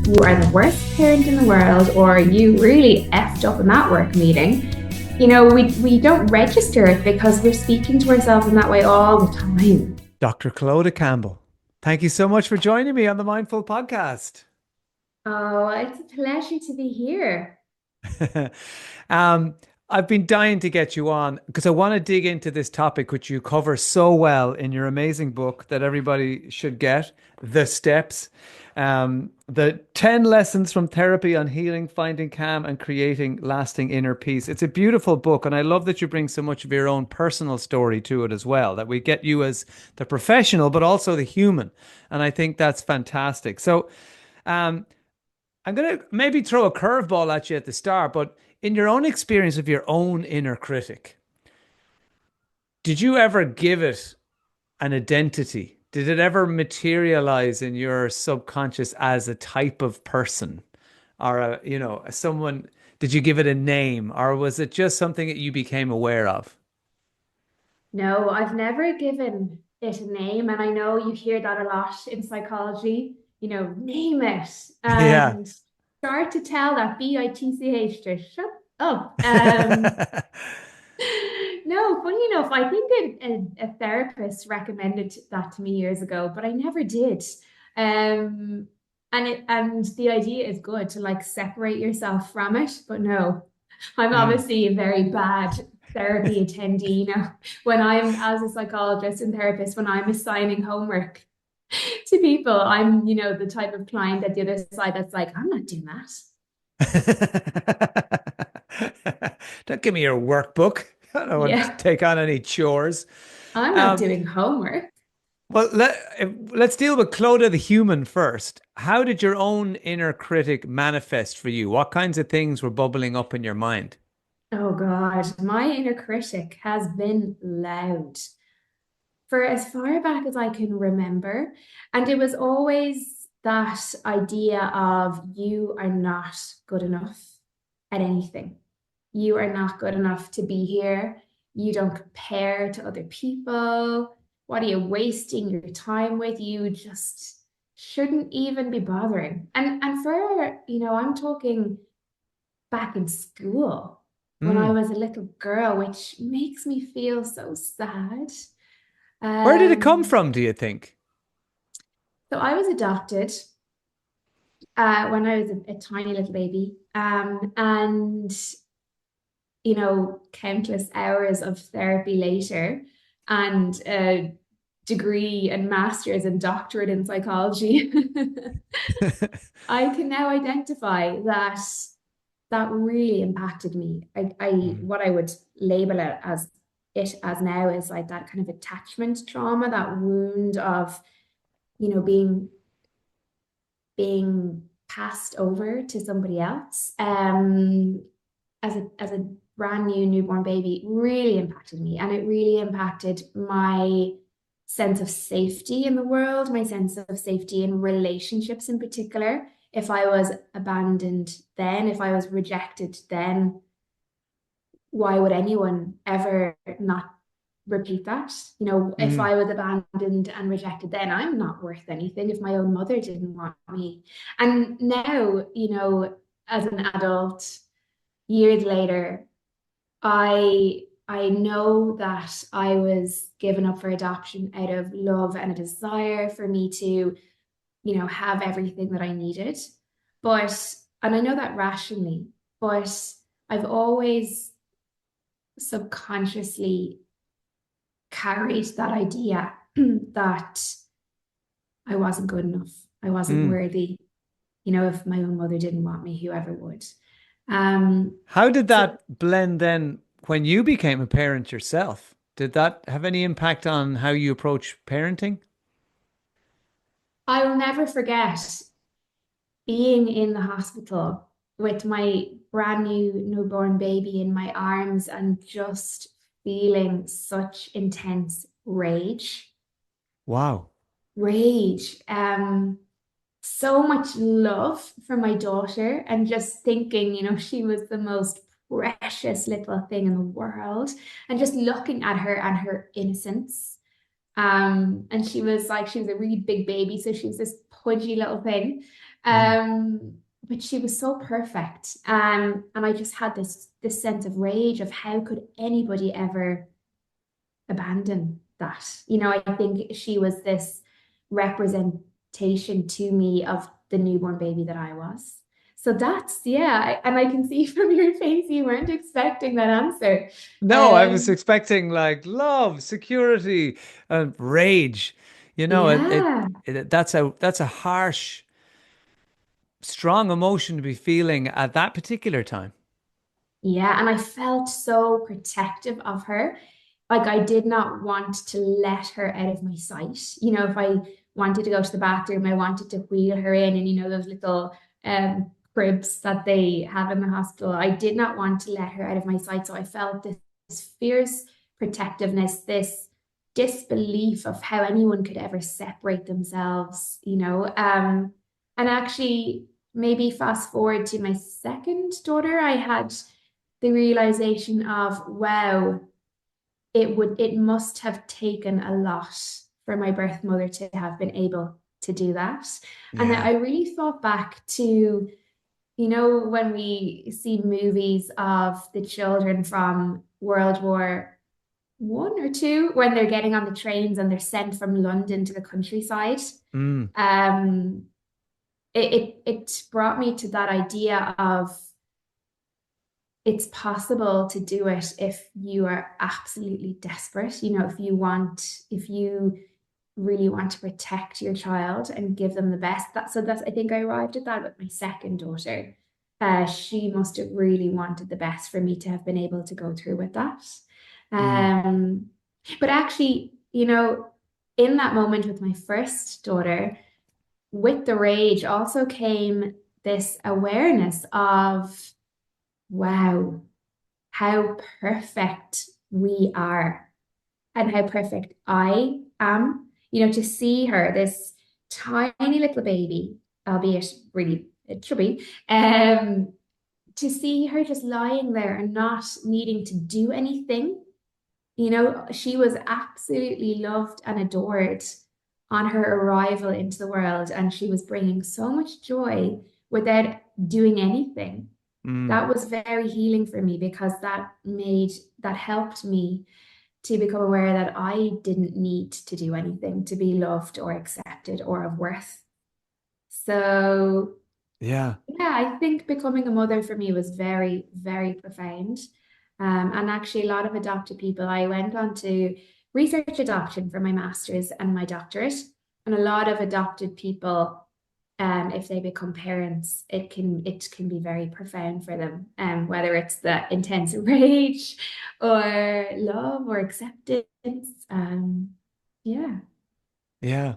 you are the worst parent in the world or you really effed up in that work meeting, we don't register it because we're speaking to ourselves in that way all the time. Dr. Clodagh Campbell, thank you so much for joining me on the Mindful Podcast. Oh, it's a pleasure to be here. um, I've been dying to get you on because I want to dig into this topic, which you cover so well in your amazing book that everybody should get, The Steps. The 10 lessons from therapy on healing, finding calm, and creating lasting inner peace. It's a beautiful book, and I love that you bring so much of your own personal story to it as well, that we get you as the professional, but also the human. And I think that's fantastic. So, um, I'm going to maybe throw a curveball at you at the start, but in your own experience of your own inner critic, did you ever give it an identity? Did it ever materialize in your subconscious as a type of person or someone? Did you give it a name, or was it just something that you became aware of? No, I've never given it a name, and I know you hear that a lot in psychology, name it Yeah. and start to tell that bitch to shut up. No, funny enough, I think a therapist recommended that to me years ago, but I never did. And the idea is good to like separate yourself from it, but no, I'm Mm. obviously a very bad therapy attendee. When I'm as a psychologist and therapist, when I'm assigning homework to people, I'm, the type of client at the other side that's like, I'm not doing that. Don't give me your workbook. I don't want to Yeah, take on any chores. I'm not Um, doing homework. well, let's deal with Clodagh the human first. How did your own inner critic manifest for you? What kinds of things were bubbling up in your mind? Oh God, my inner critic has been loud for as far back as I can remember. And it was always that idea of you are not good enough at anything. You are not good enough to be here. You don't compare to other people. What are you wasting your time with? You just shouldn't even be bothering. And for, I'm talking back in school when I Mm. was a little girl, which makes me feel so sad. Where did it come Um, from, do you think? so I was adopted when I was a tiny little baby. And countless hours of therapy later and a degree and master's and doctorate in psychology, I can now identify that that really impacted me. Mm. What I would label it as now is like that kind of attachment trauma, that wound of, being passed over to somebody else. As a brand new newborn baby really impacted me, and it really impacted my sense of safety in the world, my sense of safety in relationships in particular. If I was abandoned then, if I was rejected then, why would anyone ever not repeat that? If Mm. I was abandoned and rejected, then I'm not worth anything if my own mother didn't want me. And now, as an adult, years later, I know that I was given up for adoption out of love and a desire for me to, have everything that I needed. And I know that rationally, but I've always subconsciously carried that idea that I wasn't good enough. I wasn't Mm. worthy. If my own mother didn't want me, whoever would. Um, How did so that blend then when you became a parent yourself? Did that have any impact on how you approach parenting? I will never forget being in the hospital with my brand new newborn baby in my arms and just feeling such intense rage. Wow. Rage. So much love for my daughter and just thinking, she was the most precious little thing in the world and just looking at her and her innocence. And she was a really big baby, so she was this pudgy little thing. Mm. But she was so perfect. And I just had this sense of rage of how could anybody ever abandon that? I think she was this representation to me of the newborn baby that I was. So that's, yeah, and I can see from your face you weren't expecting that answer. No, I was Um, expecting like love, security, and rage. You know, yeah. that's a harsh, strong emotion to be feeling at that particular time. Yeah, and I felt so protective of her. Like I did not want to let her out of my sight. If I wanted to go to the bathroom, I wanted to wheel her in, and those little cribs that they have in the hospital. I did not want to let her out of my sight. So I felt this fierce protectiveness, this disbelief of how anyone could ever separate themselves. And actually, maybe fast forward to my second daughter, I had the realization of, wow, it must have taken a lot for my birth mother to have been able to do that. And Yeah. I really thought back to, when we see movies of the children from World War I or II, when they're getting on the trains and they're sent from London to the countryside. Mm. Um, it brought me to that idea of it's possible to do it if you are absolutely desperate. If you really want to protect your child and give them the best. I think I arrived at that with my second daughter. She must have really wanted the best for me to have been able to go through with that. Mm. Um, but actually, in that moment with my first daughter, with the rage also came this awareness of, wow, how perfect we are and how perfect I am. To see her, this tiny little baby, albeit really chubby, to see her just lying there and not needing to do anything. She was absolutely loved and adored on her arrival into the world, and she was bringing so much joy without doing anything. Mm. That was very healing for me because that helped me to become aware that I didn't need to do anything to be loved or accepted or of worth. So, Yeah. yeah, I think becoming a mother for me was very, very profound. And actually, a lot of adopted people, I went on to research adoption for my master's and my doctorate. And a lot of adopted people, if they become parents, it can be very profound for them. Whether it's the intense rage or love or acceptance. Yeah. Yeah.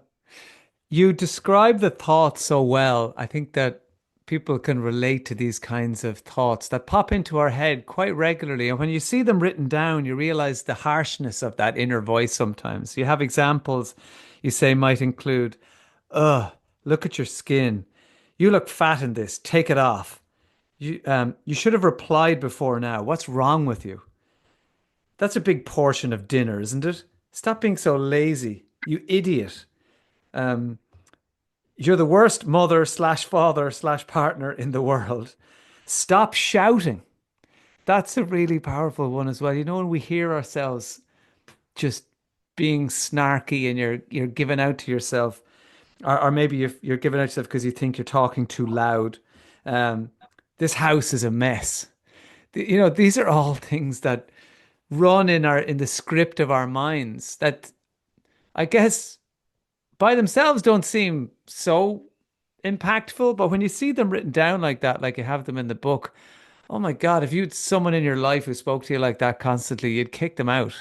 You describe the thoughts so well. I think that people can relate to these kinds of thoughts that pop into our head quite regularly. And when you see them written down, you realize the harshness of that inner voice sometimes. You have examples you say might include, ugh, look at your skin. You look fat in this. Take it off. You should have replied before now. What's wrong with you? That's a big portion of dinner, isn't it? Stop being so lazy. You idiot. Um, you're the worst mother slash father slash partner in the world. Stop shouting. That's a really powerful one as well. When we hear ourselves just being snarky and you're giving out to yourself, or maybe you're giving out to yourself because you think you're talking too loud. Um, this house is a mess. These are all things that run in the script of our minds that I guess by themselves don't seem so impactful, but when you see them written down like that, like you have them in the book, oh my God, if you had someone in your life who spoke to you like that constantly, you'd kick them out.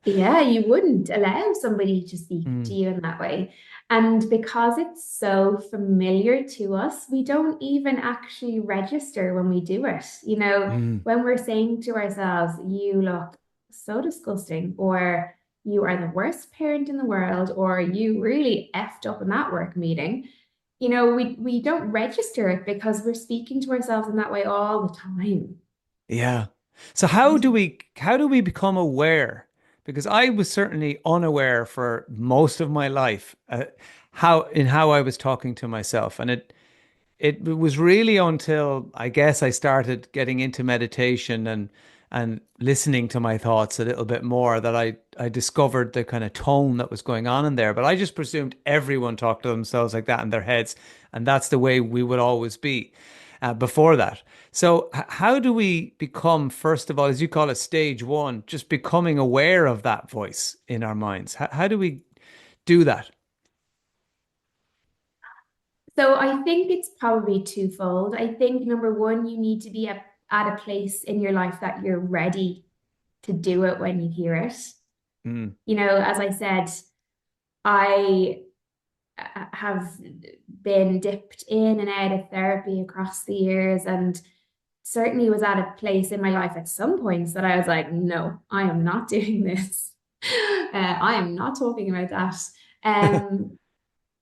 Yeah, you wouldn't allow somebody to speak to Mm. you in that way. And because it's so familiar to us, we don't even actually register when we do it. Mm. When we're saying to ourselves, you look so disgusting, or you are the worst parent in the world, or you really effed up in that work meeting, we don't register it because we're speaking to ourselves in that way all the time. Yeah. So how do we become aware? Because I was certainly unaware for most of my life, how I was talking to myself, and it was really until I guess I started getting into meditation and listening to my thoughts a little bit more that I discovered the kind of tone that was going on in there. But I just presumed everyone talked to themselves like that in their heads, and that's the way we would always be before that. So, how do we become, first of all, as you call it, stage one, just becoming aware of that voice in our minds? How do we do that? So I think it's probably twofold. I think number one, you need to be at a place in your life that you're ready to do it when you hear it. Mm, As I said, I have been dipped in and out of therapy across the years, and certainly was at a place in my life at some points that I was like, no, I am not doing this. I am not talking about that. Um,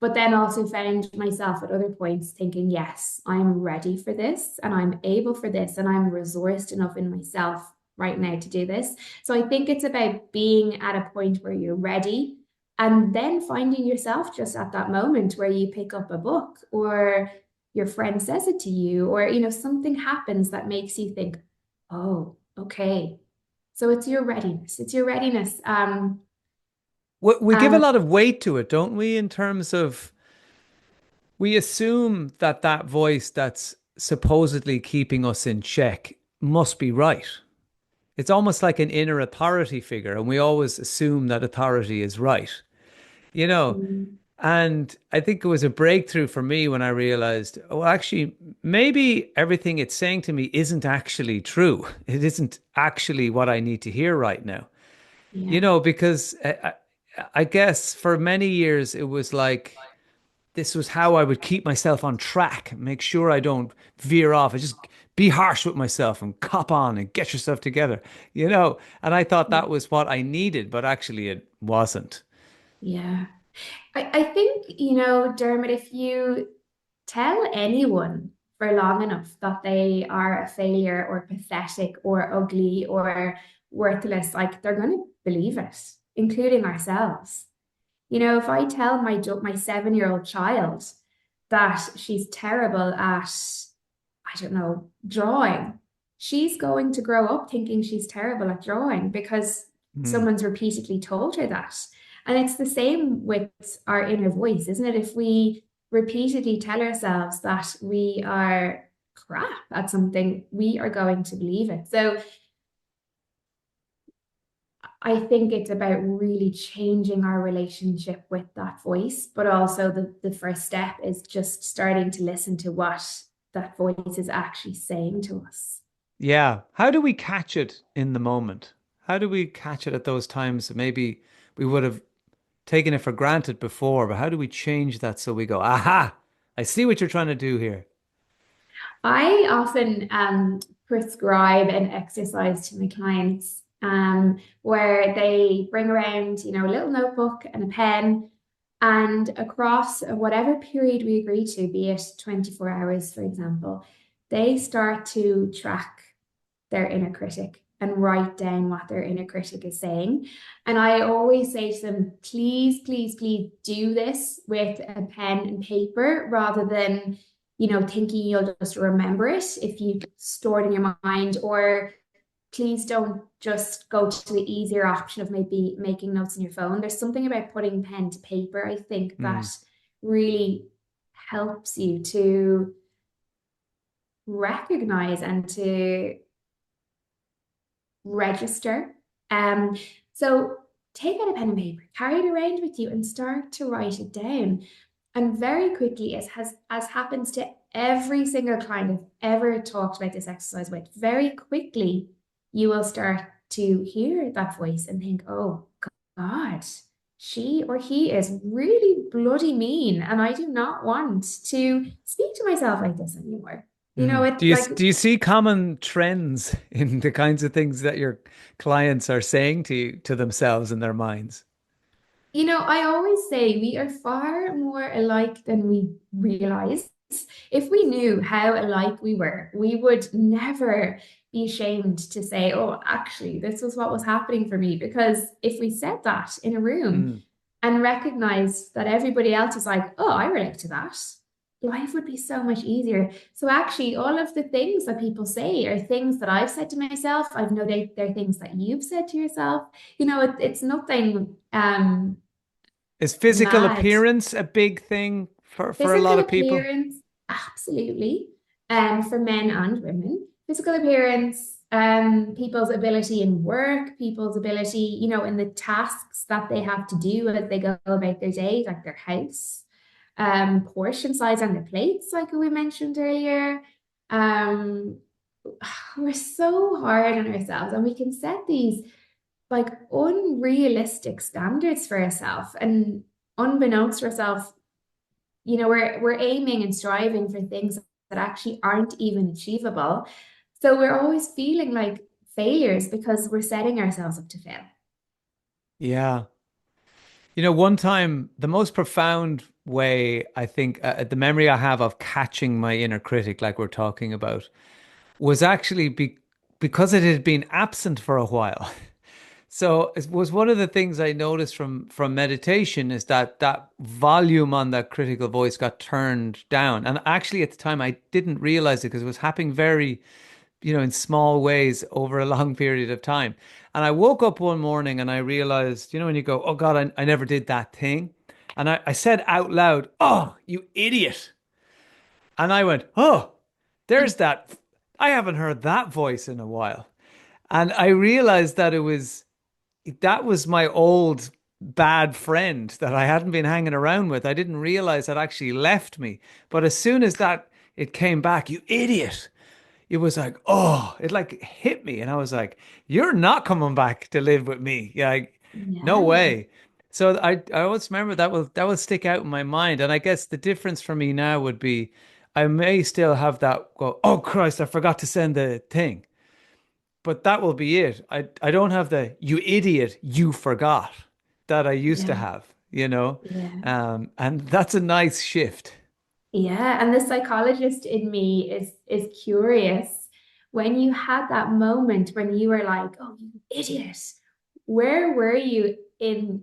but then also found myself at other points thinking, yes, I'm ready for this and I'm able for this and I'm resourced enough in myself right now to do this. So I think it's about being at a point where you're ready and then finding yourself just at that moment where you pick up a book or your friend says it to you or something happens that makes you think, oh, okay. So it's your readiness. It's your readiness. we give a And lot of weight to it, don't we? In terms of we assume that that voice that's supposedly keeping us in check must be right. It's almost like an inner authority figure, and we always assume that authority is right, you know. mm, And I think it was a breakthrough for me when I realized, oh, actually, maybe everything it's saying to me isn't actually true. It isn't actually what I need to hear right now, yeah, because I guess for many years it was like, this was how I would keep myself on track, make sure I don't veer off. I just be harsh with myself and cop on and get yourself together. And I thought that was what I needed, but actually it wasn't. yeah. I think, Dermot, if you tell anyone for long enough that they are a failure or pathetic or ugly or worthless, like they're going to believe it, including ourselves. If I tell my 7-year-old child that she's terrible at, I don't know, drawing, she's going to grow up thinking she's terrible at drawing because Mm, someone's repeatedly told her that. And it's the same with our inner voice, isn't it? If we repeatedly tell ourselves that we are crap at something, we are going to believe it. So I think it's about really changing our relationship with that voice, but also the first step is just starting to listen to what that voice is actually saying to us. yeah. How do we catch it in the moment? How do we catch it at those times that maybe we would have taken it for granted before, but how do we change that so we go, aha, I see what you're trying to do here? I often prescribe an exercise to my clients where they bring around, a little notebook and a pen, and across whatever period we agree to, be it 24 hours, for example, they start to track their inner critic and write down what their inner critic is saying. And I always say to them, please, please, please do this with a pen and paper rather than, thinking you'll just remember it if you store it in your mind, or please don't just go to the easier option of maybe making notes in your phone. There's something about putting pen to paper, I think, that Mm, really helps you to recognize and to register. So take out a pen and paper, carry it around with you, and start to write it down. And very quickly, as happens to every single client I've ever talked about this exercise with, very quickly you will start to hear that voice and think, oh God, she or he is really bloody mean, and I do not want to speak to myself like this anymore. mm. It like Do you see common trends in the kinds of things that your clients are saying to themselves in their minds? I always say we are far more alike than we realize. If we knew how alike we were, we would never be ashamed to say, oh, actually, this was what was happening for me. Because if we said that in a room Mm, and recognized that everybody else is like, oh, I relate to that, life would be so much easier. So actually, all of the things that people say are things that I've said to myself. I've no doubt they're things that you've said to yourself. It's nothing Is physical mad. appearance a big thing for a lot Physical of people? appearance, absolutely. For men and women. Physical appearance, people's ability in work, people's ability, in the tasks that they have to do as they go about their day, like their house, portion size on their plates, like we mentioned earlier. Um, we're so hard on ourselves, and we can set these like unrealistic standards for ourselves. And unbeknownst to ourselves, we're aiming and striving for things that actually aren't even achievable. So we're always feeling like failures because we're setting ourselves up to fail. Yeah. One time, the most profound way I think the memory I have of catching my inner critic, like we're talking about, was actually because it had been absent for a while. So it was one of the things I noticed from meditation is that that volume on that critical voice got turned down. And actually, at the time, I didn't realize it because it was happening very, in small ways over a long period of time. And I woke up one morning and I realized, when you go, oh God, I never did that thing. And I said out loud, oh, you idiot. And I went, oh, there's that. I haven't heard that voice in a while. And I realized that was my old bad friend that I hadn't been hanging around with. I didn't realize that actually left me. But as soon as that it came back, you idiot, it was like, oh, it like hit me. And I was like, you're not coming back to live with me. Yeah, like, no Yeah. way. So I always remember that will stick out in my mind. And I guess the difference for me now would be I may still have that go, oh Christ, I forgot to send the thing. But that will be it. I don't have the you idiot, you forgot that I used to Yeah. have. Yeah. And that's a nice shift. Yeah. And the psychologist in me is curious. When you had that moment when you were like, oh, you idiot, where were you in,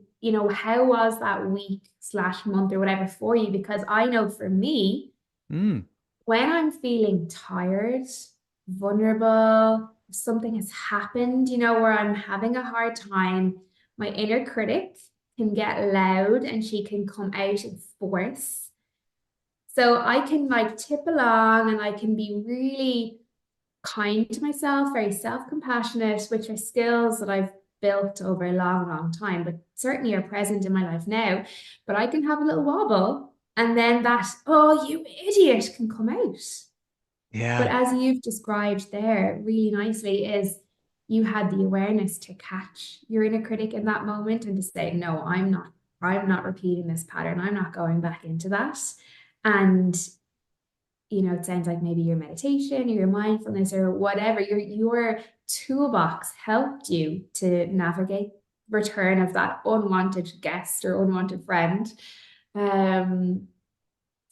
how was that week slash month or whatever for you? Because I know for me, Mm, when I'm feeling tired, vulnerable, something has happened, where I'm having a hard time, my inner critic can get loud and she can come out in force. So I can like tip along and I can be really kind to myself, very self-compassionate, which are skills that I've built over a long, long time, but certainly are present in my life now. But I can have a little wobble, and then that, oh, you idiot, can come out. But yeah. as you've described there really nicely, is you had the awareness to catch your inner critic in that moment and to say, no, I'm not repeating this pattern. I'm not going back into that. And it sounds like maybe your meditation or your mindfulness or whatever, your toolbox helped you to navigate return of that unwanted guest or unwanted friend. Um,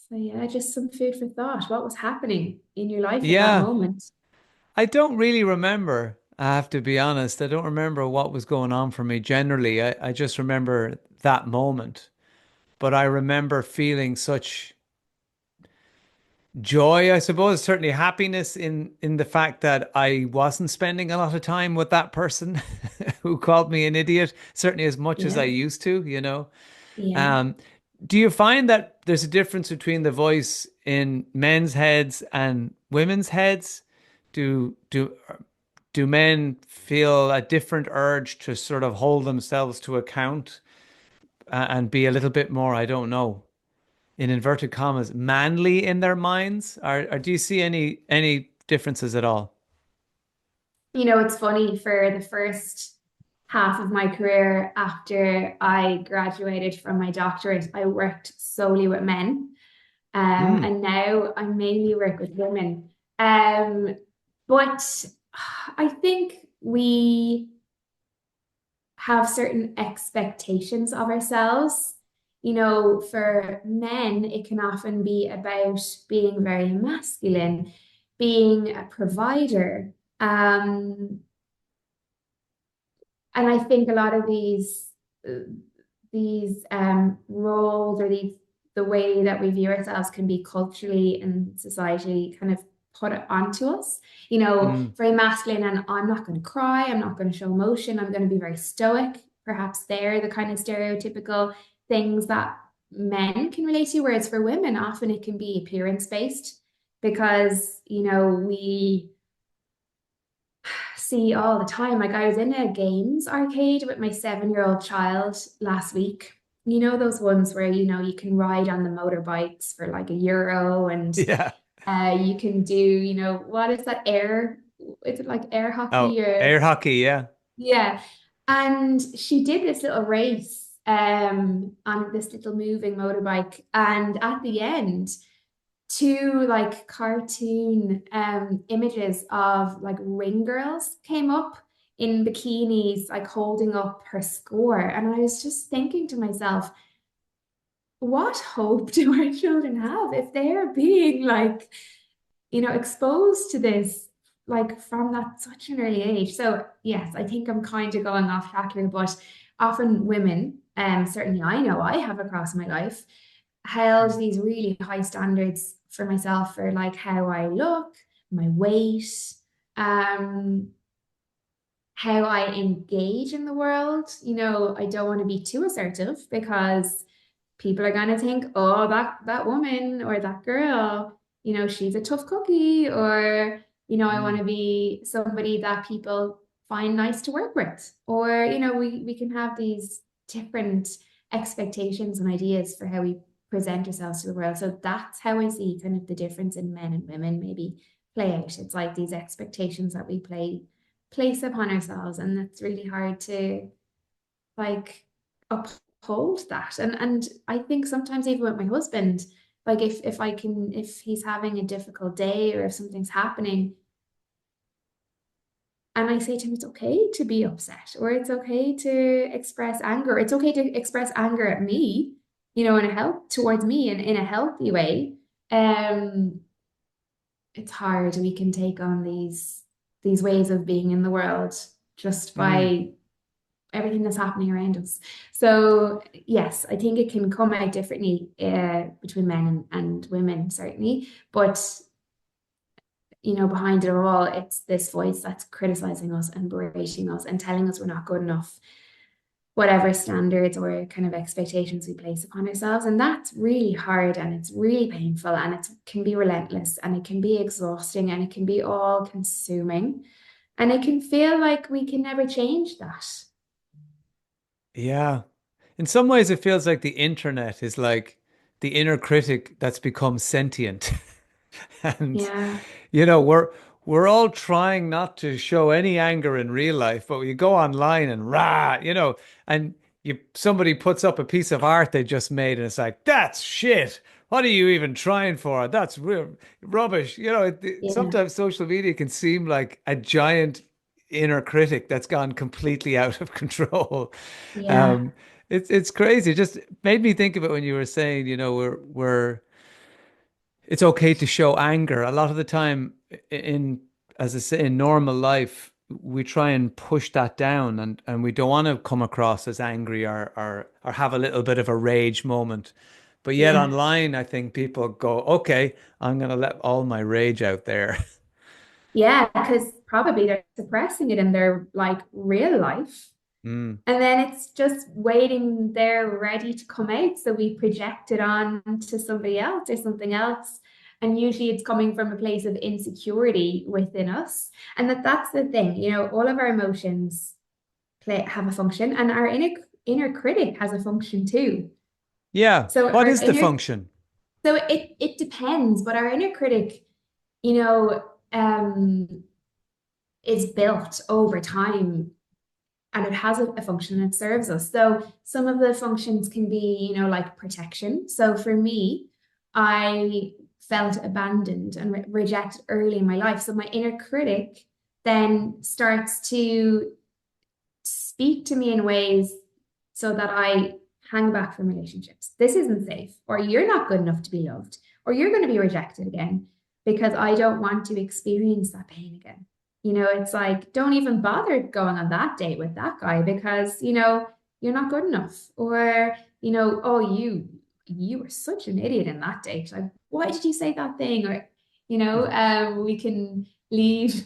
so yeah, just some food for thought. What was happening in your life in that Yeah. moment? I don't really remember. I have to be honest. I don't remember what was going on for me generally. I just remember that moment. But I remember feeling such joy, I suppose, certainly happiness in the fact that I wasn't spending a lot of time with that person who called me an idiot, certainly as much as I Yeah, used to. yeah. Um, do you find that there's a difference between the voice in men's heads and women's heads? Do men feel a different urge to sort of hold themselves to account and be a little bit more, I don't know, in inverted commas, manly in their minds? Or do you see any differences at all? It's funny for the first half of my career after I graduated from my doctorate, I worked solely with men. Mm, And now I mainly work with women. Um, but I think we have certain expectations of ourselves. For men, it can often be about being very masculine, being a provider. And I think a lot of these roles or these the way that we view ourselves can be culturally and society kind of put it onto us. Mm. Very masculine, and I'm not going to cry, I'm not going to show emotion, I'm going to be very stoic. Perhaps they're the kind of stereotypical things that men can relate to, whereas for women, often it can be appearance based because, we see all the time. Like I was in a games arcade with my 7-year-old child last week. Those ones where, you can ride on the motorbikes for like €1 and Yeah. you can do, what is that air? Is it like air Oh, hockey or air hockey. Yeah. yeah. And she did this little race on this little moving motorbike. And at the end, two like cartoon images of like ring girls came up in bikinis, like holding up her score. And I was just thinking to myself, what hope do our children have if they're being like, exposed to this like from that such an early age? So yes, I think I'm kind of going off track here, but often women, certainly I know I have across my life, held Mm. these really high standards for myself for like how I look, my weight, um, how I engage in the world. I don't want to be too assertive because people are gonna think, oh, that woman or that girl, she's a tough cookie, or I want Mm. to be somebody that people find nice to work with, or we can have these different expectations and ideas for how we present ourselves to the world. So that's how I see kind of the difference in men and women maybe play out. It's like these expectations that we place upon ourselves, and it's really hard to like uphold that. And I think sometimes even with my husband, like if he's having a difficult day or if something's happening, and I say to him, it's okay to be upset, or it's okay to express anger. It's okay to express anger at me, in a help towards me in a healthy way. Um, it's hard. We can take on these ways of being in the world just Mm. by everything that's happening around us. So yes, I think it can come out differently between men and women, certainly. But behind it all, it's this voice that's criticizing us and berating us and telling us we're not good enough, whatever standards or kind of expectations we place upon ourselves. And that's really hard and it's really painful and it can be relentless and it can be exhausting and it can be all consuming. And it can feel like we can never change that. Yeah. In some ways, it feels like the internet is like the inner critic that's become sentient. And Yeah. we're all trying not to show any anger in real life, but we go online and and somebody puts up a piece of art they just made, and it's like, that's shit. What are you even trying for? That's real rubbish. Yeah. Sometimes social media can seem like a giant inner critic that's gone completely out of control. Yeah. Um, it's crazy. It just made me think of it when you were saying, we're it's okay to show anger. A lot of the time in, as I say, in normal life, we try and push that down, and we don't want to come across as angry or have a little bit of a rage moment. But yet Yeah. online, I think people go, okay, I'm going to let all my rage out there. Yeah, because probably they're suppressing it in their like real life. Mm. And then it's just waiting there ready to come out. So we project it on to somebody else or something else. And usually it's coming from a place of insecurity within us. And that's the thing, all of our emotions have a function and our inner critic has a function too. Yeah. So What our is the inner function? so it depends, but our inner critic, you know, um is built over time and it has a function and it serves us. So some of the functions can be, like protection. So for me, I felt abandoned and rejected early in my life. So my inner critic then starts to speak to me in ways so that I hang back from relationships. This isn't safe, or you're not good enough to be loved, or you're going to be rejected again because I don't want to experience that pain again. It's like, don't even bother going on that date with that guy because, you're not good enough. Or, oh, you you were such an idiot in that date. Like, why did you say that thing? Or, we can leave.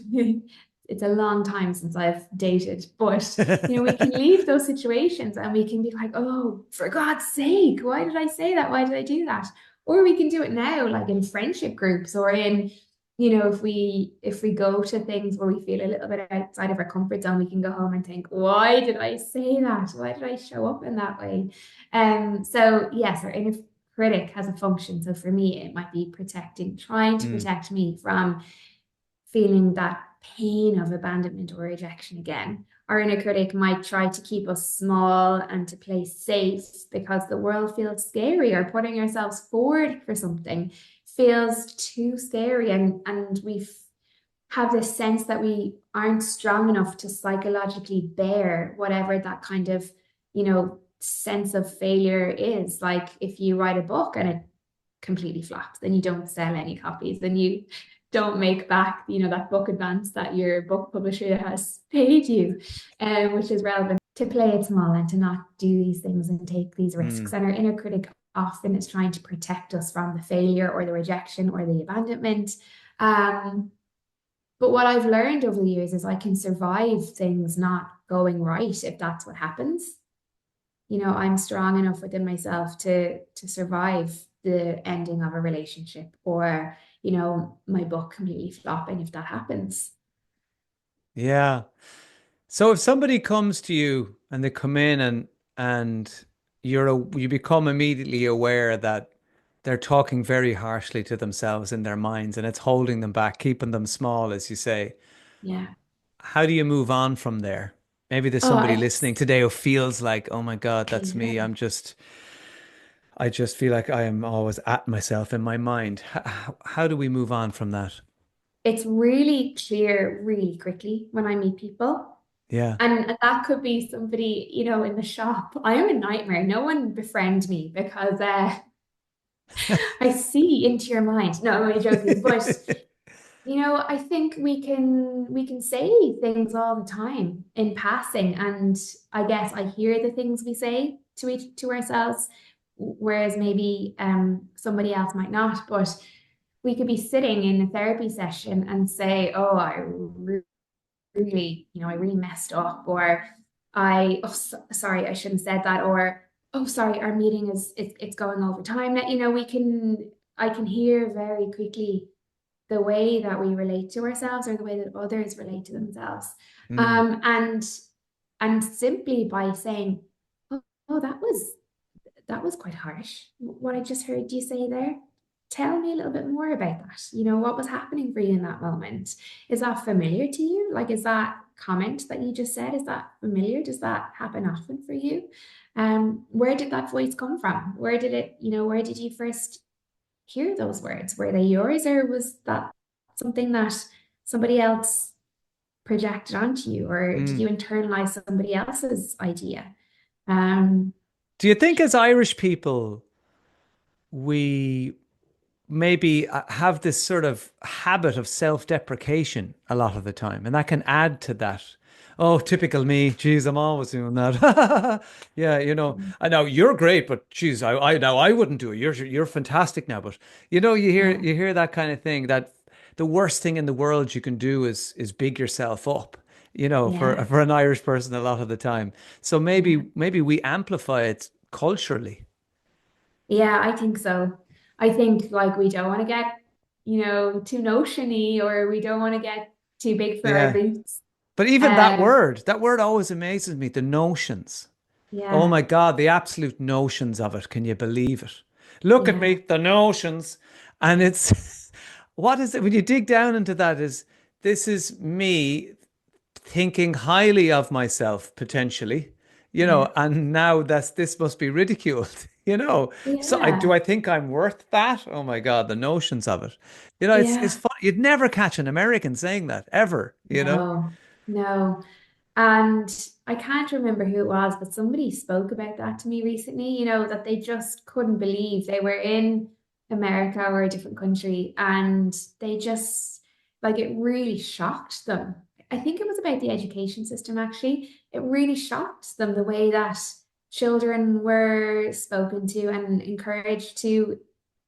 It's a long time since I've dated, but we can leave those situations and we can be like, oh, for God's sake, why did I say that? Why did I do that? Or we can do it now, like in friendship groups or in, if we go to things where we feel a little bit outside of our comfort zone, we can go home and think, why did I say that? Why did I show up in that way? So yes, our inner critic has a function. So for me, it might be trying to Mm, protect me from feeling that pain of abandonment or rejection again. Our inner critic might try to keep us small and to play safe because the world feels scary, or putting ourselves forward for something feels too scary, and we have this sense that we aren't strong enough to psychologically bear whatever that kind of, sense of failure is. Like if you write a book and it completely flops, then you don't sell any copies, then you don't make back, that book advance that your book publisher has paid you, which is relevant. To play it small and to not do these things and take these risks. mm. And our inner critic often is trying to protect us from the failure or the rejection or the abandonment. But what I've learned over the years is I can survive things not going right if that's what happens. I'm strong enough within myself to survive the ending of a relationship, or, my book completely flopping if that happens. Yeah. So if somebody comes to you and they come in and you become immediately aware that they're talking very harshly to themselves in their minds and it's holding them back, keeping them small, as you say, Yeah. how do you move on from there? Maybe there's Oh, somebody listening today who feels like, oh my God, that's me. yeah. I just feel like I am always at myself in my mind. How do we move on from that? It's really clear really quickly when I meet people. Yeah. And that could be somebody, in the shop. I am a nightmare. No one befriend me because I see into your mind. No, I'm only joking. But I think we can say things all the time in passing, and I guess I hear the things we say to ourselves, whereas maybe somebody else might not. But we could be sitting in a therapy session and say, "Oh, I really messed up," or sorry, I shouldn't have said that," or "Oh, sorry, our meeting it's going over time." That I can hear very quickly the way that we relate to ourselves or the way that others relate to themselves. Mm, And simply by saying, oh, that was quite harsh. What I just heard you say there. Tell me a little bit more about that. What was happening for you in that moment? Is that familiar to you? Like, is that comment that you just said, is that familiar? Does that happen often for you? Where did that voice come from? Where did you first hear those words? Were they yours, or was that something that somebody else projected onto you, or did mm. you internalize somebody else's idea? Um, Do you think as Irish people, we maybe have this sort of habit of self-deprecation a lot of the time, and that can add to that? Oh, typical me. Geez, I'm always doing that. Yeah, I know you're great, but geez, I now I wouldn't do it. You're fantastic now, but you hear yeah, you hear that kind of thing. That the worst thing in the world you can do is big yourself up. For yeah, for an Irish person, a lot of the time. So yeah. maybe we amplify it culturally. Yeah, I think so. I think like we don't want to get, too notiony, or we don't want to get too big for our Yeah. boots. But even Um, that word always amazes me, the notions. Oh yeah, my God, the absolute notions of it. Can you believe it? Look at yeah, me, the notions. And it's, what is it? When you dig down into that, this is me thinking highly of myself potentially, yeah, and now this must be ridiculed, So do yeah, I think I'm worth that? Oh my God, the notions of it. It's yeah. fun. You'd never catch an American saying that ever. No, no. And I can't remember who it was, but somebody spoke about that to me recently, that they just couldn't believe they were in America or a different country, and they just, like, it really shocked them. I think it was about the education system, actually. It really shocked them the way that children were spoken to and encouraged to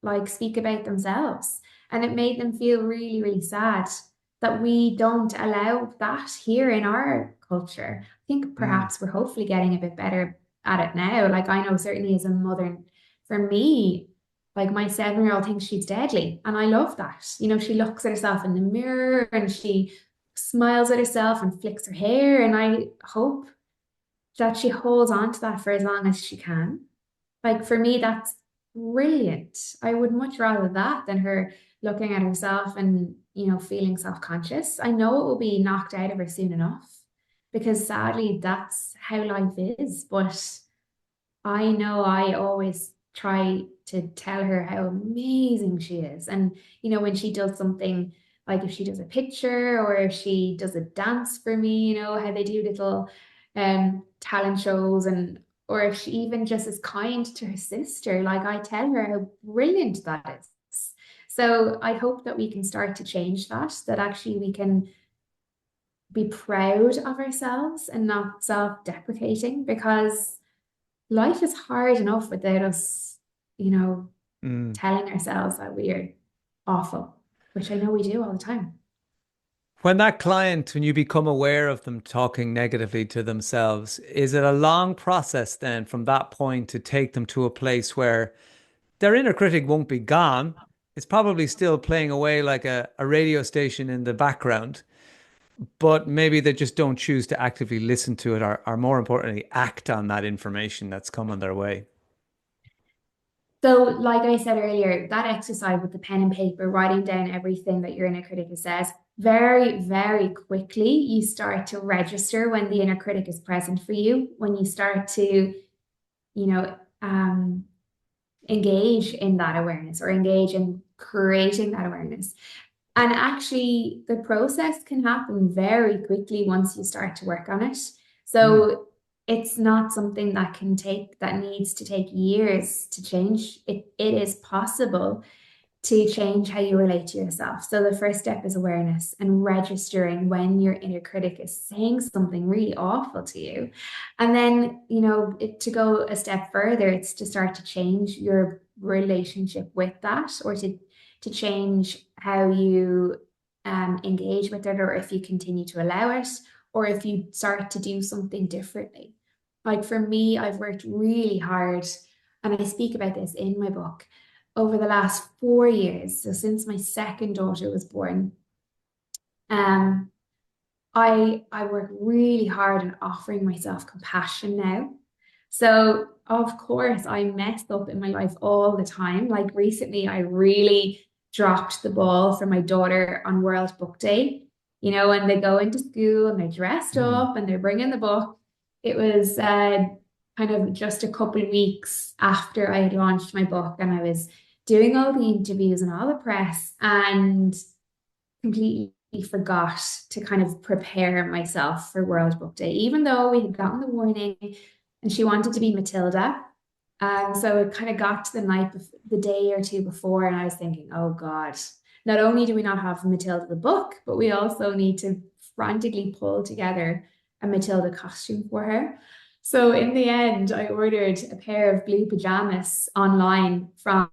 like speak about themselves. And it made them feel really, really sad that we don't allow that here in our culture. I think Mm, perhaps we're hopefully getting a bit better at it now. Like I know certainly as a mother, for me, like my 7-year-old thinks she's deadly. And I love that. You know, she looks at herself in the mirror and she smiles at herself and flicks her hair. And I hope that she holds on to that for as long as she can. Like for me, that's brilliant. I would much rather that than her looking at herself and, you know, feeling self-conscious. I know it will be knocked out of her soon enough because sadly, that's how life is. But I know I always try to tell her how amazing she is. And, you know, when she does something, like if she does a picture or if she does a dance for me, you know, how they do little talent shows, and or if she even just is kind to her sister, like I tell her how brilliant that is. So I hope that we can start to change that, that actually we can be proud of ourselves and not self-deprecating, because life is hard enough without us, you know, mm. telling ourselves that we are awful, which I know we do all the time. When you become aware of them talking negatively to themselves, is it a long process then from that point to take them to a place where their inner critic won't be gone? It's probably still playing away like a radio station in the background, but maybe they just don't choose to actively listen to it or more importantly, act on that information that's coming their way. So, like I said earlier, that exercise with the pen and paper, writing down everything that your inner critic says, very, very quickly, you start to register when the inner critic is present for you, when you start to, you know, engage in that awareness or engage in creating that awareness. And actually, the process can happen very quickly once you start to work on it. Mm, So it's not something that that needs to take years to change. It is possible to change how you relate to yourself. So the first step is awareness and registering when your inner critic is saying something really awful to you. And then, you know, to go a step further, it's to start to change your relationship with that, or to change how you engage with it, or if you continue to allow it, or if you start to do something differently. Like for me, I've worked really hard, and I speak about this in my book, over the last 4 years. So since my second daughter was born, um, I work really hard on offering myself compassion now. So of course I mess up in my life all the time. Like recently, I really dropped the ball for my daughter on World Book Day. You know, when they go into school and they're dressed mm. up and they're bringing the book. It was kind of just a couple of weeks after I had launched my book, and I was doing all the interviews and all the press, and completely forgot to kind of prepare myself for World Book Day, even though we had gotten the warning and she wanted to be Matilda. So it kind of got to the night, the day or two before, and I was thinking, oh God, not only do we not have Matilda the book, but we also need to frantically pull together a Matilda costume for her. So in the end, I ordered a pair of blue pajamas online from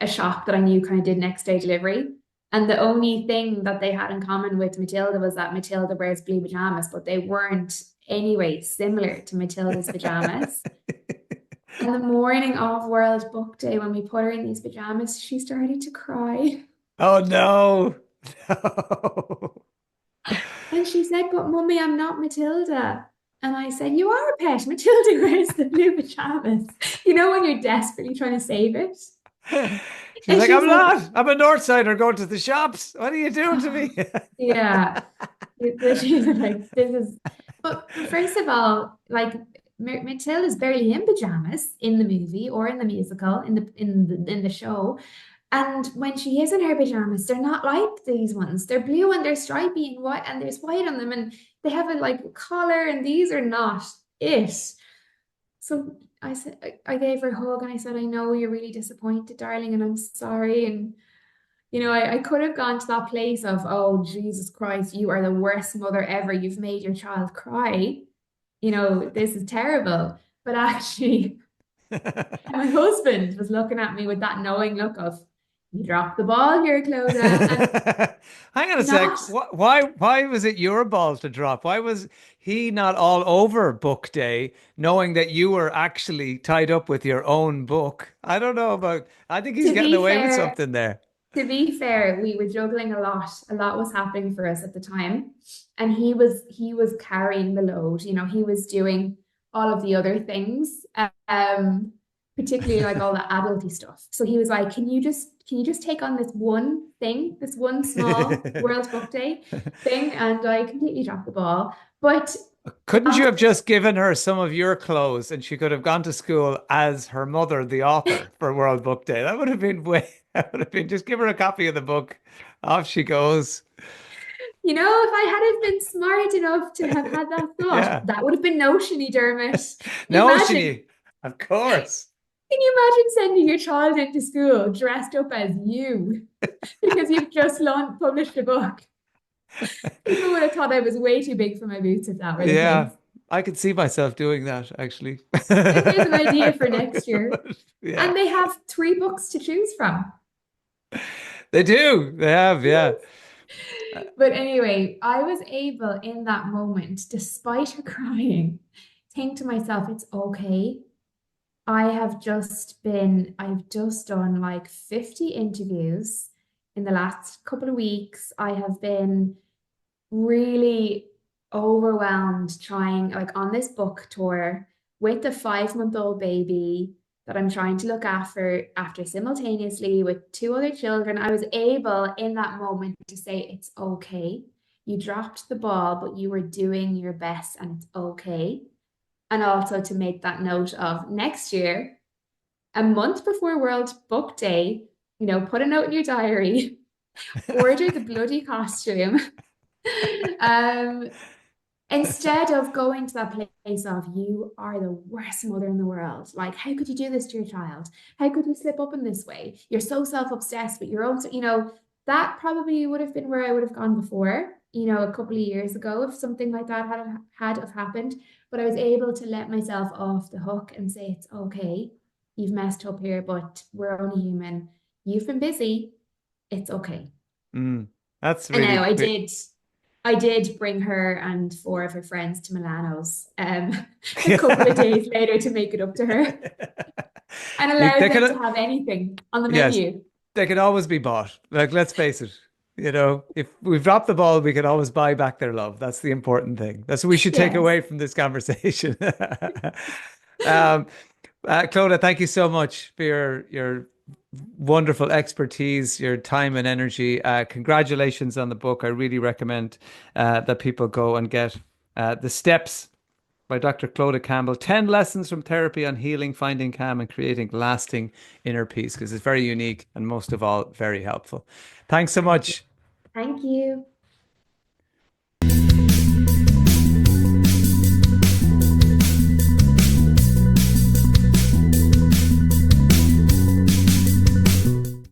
a shop that I knew kind of did next day delivery. And the only thing that they had in common with Matilda was that Matilda wears blue pajamas, but they weren't anyway similar to Matilda's pajamas. And the morning of World Book Day, when we put her in these pajamas, she started to cry. Oh no. No. And she said, but Mummy, I'm not Matilda. And I said, you are a pet. Matilda wears the blue pajamas. You know, when you're desperately trying to save it. She's And like, she's I'm like, not. I'm a North Sider going to the shops. What are you doing to oh, me? yeah. She's like, this is, but first of all, like Matilda's barely in pajamas in the movie or in the musical, in the show. And when she is in her pajamas, they're not like these ones. They're blue and they're stripy and white, and there's white on them, and they have a like collar, and these are not it. So I said, I gave her a hug and I said, I know you're really disappointed, darling, and I'm sorry. And you know, I could have gone to that place of, oh, Jesus Christ, you are the worst mother ever. You've made your child cry. You know, this is terrible. But actually, my husband was looking at me with that knowing look of, you dropped the ball here, Clodagh, and Hang on a sec. not Why was it your balls to drop? Why was he not all over book day, knowing that you were actually tied up with your own book? I don't know about. I think he's to getting be away with fair, something there. to be fair, we were juggling a lot. A lot was happening for us at the time. And he was carrying the load. He was doing all of the other things. Particularly like all the adulty stuff. So he was like, can you just take on this one thing, this one small World Book Day thing? And I completely dropped the ball. But Couldn't you not have just given her some of your clothes and she could have gone to school as her mother, the author, for World Book Day? That would have been way, that would have been just give her a copy of the book. Off she goes. if I hadn't been smart enough to have had that thought, Yeah. that would have been notiony, Dermot. No, Imagine, she, of course. can you imagine sending your child into school dressed up as you because you've just published a book? People would have thought I was way too big for my boots if that were the Yeah, case. I could see myself doing that actually. Here's an idea for next year. Yeah, And they have three books to choose from. they do. They have, yeah. But anyway, I was able in that moment, despite her crying, think to myself, it's okay. I've just done like 50 interviews in the last couple of weeks. I have been really overwhelmed trying, like, on this book tour with the 5-month-old baby that I'm trying to look after simultaneously with two other children. I was able in that moment to say, it's okay. You dropped the ball, but you were doing your best and it's okay. And also to make that note of next year, a month before World Book Day, put a note in your diary, order the bloody costume. um, Instead of going to that place of, you are the worst mother in the world. Like, how could you do this to your child? How could you slip up in this way? You're so self-obsessed with your own, that probably would have been where I would have gone before, a couple of years ago, if something like that had have happened. But I was able to let myself off the hook and say, it's okay. You've messed up here, but we're only human. You've been busy. It's okay. Mm, that's And really now I great. did. I did bring her and four of her friends to Milano's a couple of days later to make it up to her and Look, allowed they them to could, have anything on the yes, menu. they can always be bought. Like, let's face it. If we've dropped the ball, we can always buy back their love. That's the important thing. That's what we should take Yes. away from this conversation. Um, Clodagh, thank you so much for your wonderful expertise, your time and energy. Congratulations on the book. I really recommend that people go and get The Steps by Dr. Clodagh Campbell. 10 lessons from therapy on healing, finding calm, and creating lasting inner peace, because it's very unique and most of all, very helpful. Thanks so much. Thank you.